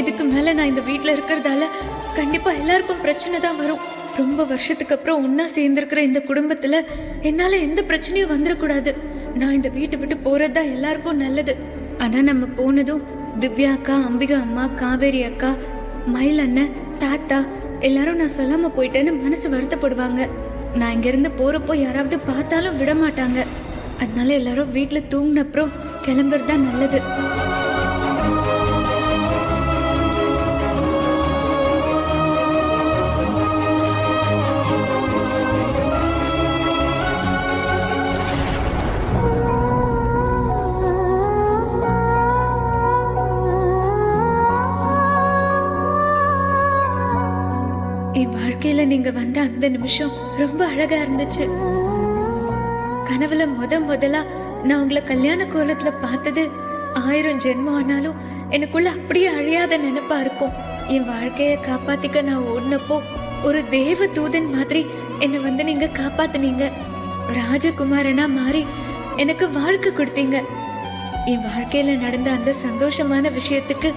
இதுக்கு மேல நான் இந்த வீட்ல இருக்கிறதால கண்டிப்பா எல்லாருக்கும் பிரச்சனை தான் வரும். ரொம்ப வருஷத்துக்கு அப்புறம் ஒன்னா சேர்ந்திருக்கிற இந்த குடும்பத்துல என்னால எந்த பிரச்சனையும் வந்துடக்கூடாது. நான் இந்த வீட்டை விட்டு போறதுதான் எல்லாருக்கும் நல்லது. ஆனா நம்ம போனதும் திவ்யா அக்கா, அம்பிகா அம்மா, காவேரி அக்கா, மயில் அண்ணன், தாத்தா எல்லாரும் நான் சொல்லாம போயிட்டேன்னு மனசு வருத்தப்படுவாங்க. நான் இங்க இருந்து போறப்போ யாராவது பார்த்தாலும் விட மாட்டாங்க. அதனால எல்லாரும் வீட்டுல தூங்கின அப்புறம் கிளம்புறதுதான் நல்லது. என் வாழ்க்கையில நீங்க வந்த அந்த நிமிஷம் ரொம்ப அழகா இருந்துச்சு. கனவுல முதலா நான் உங்களை கல்யாண கோலத்துல பார்த்தது 1000 ஜென்மம் ஆனாலும் எனக்குள்ள அப்படியே அழியாத நினைப்பா இருக்கும். என் வாழ்க்கைய காப்பாத்திக்க நான் ஓடினப்போ ஒரு தேவ தூதன் மாதிரி என்னை வந்து நீங்க காப்பாத்துனீங்க. ராஜகுமாரனா மாறி எனக்கு வாழ்க்கை கொடுத்தீங்க. என் வாழ்க்கையில நடந்த அந்த சந்தோஷமான விஷயத்துக்கு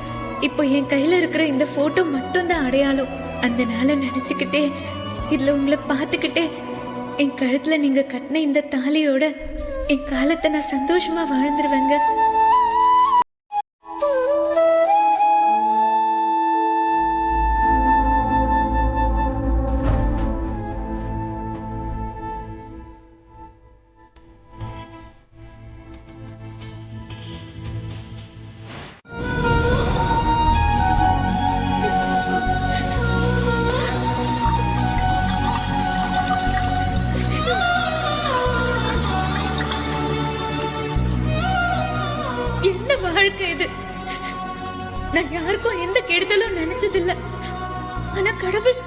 இப்போ என் கையில இருக்கிற இந்த போட்டோ மட்டும்தான் அடையாளம். அந்த நாளை நினைச்சுக்கிட்டே இதுல உங்களை பார்த்துக்கிட்டே என் கழுத்துல நீங்க கட்டின இந்த தாலியோட என் காலத்தை நான் சந்தோஷமா வாழ்ந்துருவேங்க. என்ன வாழ்க்கை இது? நான் யாருக்கும் எந்த கெடுதலும் நினைச்சதில்ல. ஆனா கடவுள்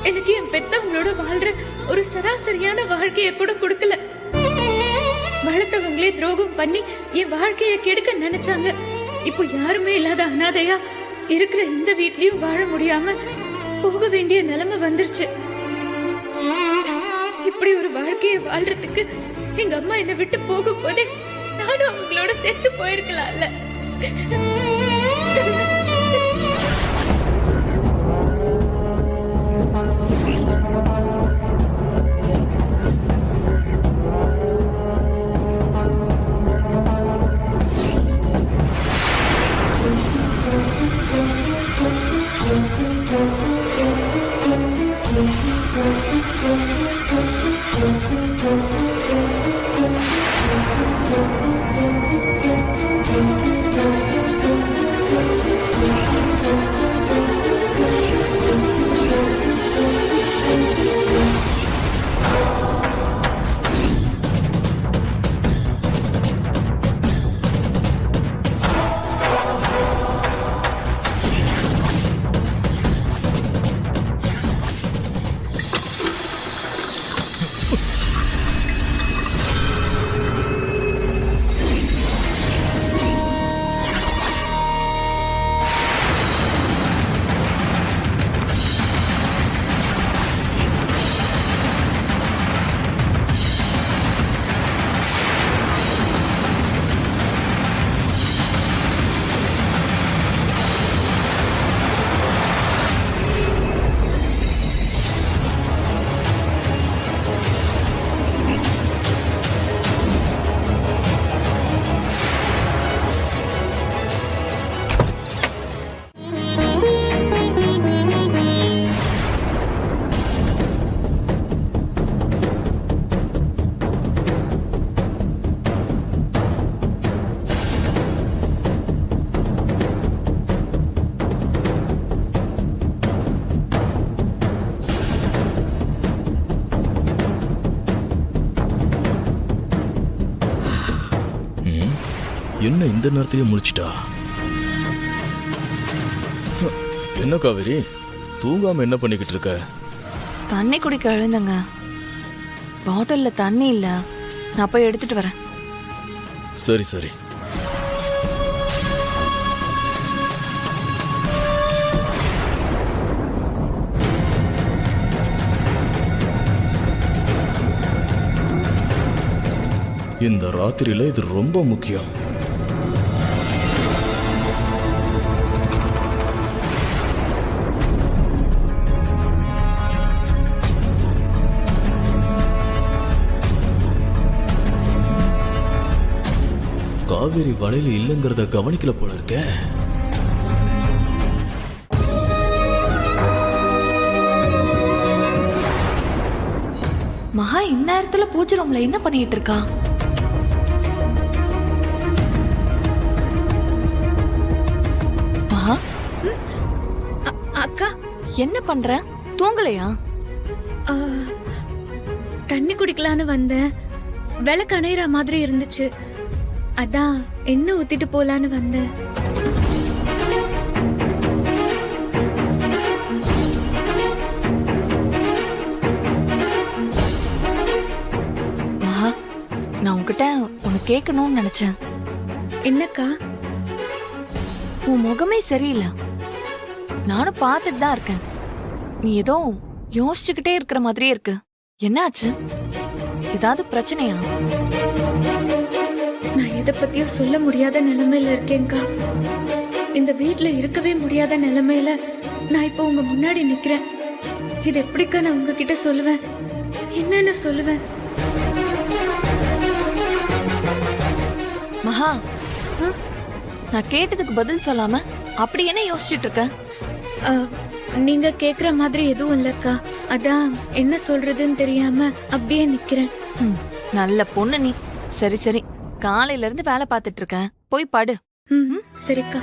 எனக்கு என் பெத்தவங்களோட வாழ்ற ஒரு சராசரியான வாழ்க்கைய கூட கொடுக்கல. வளர்த்தவங்களே துரோகம் பண்ணி என் வாழ்க்கைய கெடுக்க நினைச்சாங்க. இப்போ யாருமே இல்லாத அனாதையா இருக்கிற இந்த வீட்லயும் வாழ முடியாம போக வேண்டிய நிலைமை வந்துருச்சு. இப்படி ஒரு வாழ்க்கைய வாழ்றதுக்கு எங்க அம்மா என்னை விட்டு போகும் போதே நானும் அவங்களோட செத்து போயிருக்கலாம்ல. என்ன இந்த நேரத்திலே முடிச்சிட்டா? என்ன காவேரி, தூங்காம என்ன பண்ணிக்கிட்டு இருக்க? தண்ணி குடிக்க எழுந்தங்க. பாட்டில்ல தண்ணி இல்ல, நான் போய் எடுத்துட்டு வரேன். சரி சரி. இந்த ராத்திரியில இது ரொம்ப முக்கியம். காவேரி வலையில இல்லைங்கிறத கவனிக்கல போல இருக்கே. மகா இந்நேரத்துல பூஜை ரூம்ல என்ன பண்ணிட்டு இருக்கா? மகா அக்கா, என்ன பண்ற? தூங்கலையா? ஆ, தண்ணி குடிக்கலான்னு வந்தேன். விளக்கு அணையிற மாதிரி இருந்துச்சு, அதான் எண்ணெய் ஊத்திட்டு போலான்னு வந்தேன். மகா, நான் உன்கிட்ட உன்னை கேட்கணும்னு நினைச்சேன். என்னக்கா? உன் முகமே சரியில்லை. நானும் பார்த்துட்டு தான் இருக்கேன். நீ ஏதோ யோசிச்சுக்கிட்டே இருக்கிற மாதிரியே இருக்கு. என்னாச்சு? ஏதாவது பிரச்சனையா? நான் எதை பத்தியும் சொல்ல முடியாத நிலைமையில இருக்கேன்க்கா. இந்த வீட்ல இருக்கவே முடியாத நிலைமையில நான் இப்போ உங்க முன்னாடி நிக்கிறேன். இது எப்படிக்கா நான் உங்ககிட்ட சொல்லுவேன்? என்னன்னு சொல்லுவேன்? மகா, நான் கேட்டதுக்கு பதில் சொல்லாம அப்படி என்ன யோசிச்சுட்டு இருக்க? ஆ, நீங்க கேக்குற மாதிரி எதுவும் இல்லக்கா. அதான் என்ன சொல்றதுன்னு தெரியாம அப்படியே நிக்கிறேன். நல்ல பொண்ணு நீ. சரி சரி, காலையில இருந்து வேலை பார்த்துட்டு இருக்கேன், போய் படு. சரிக்கா.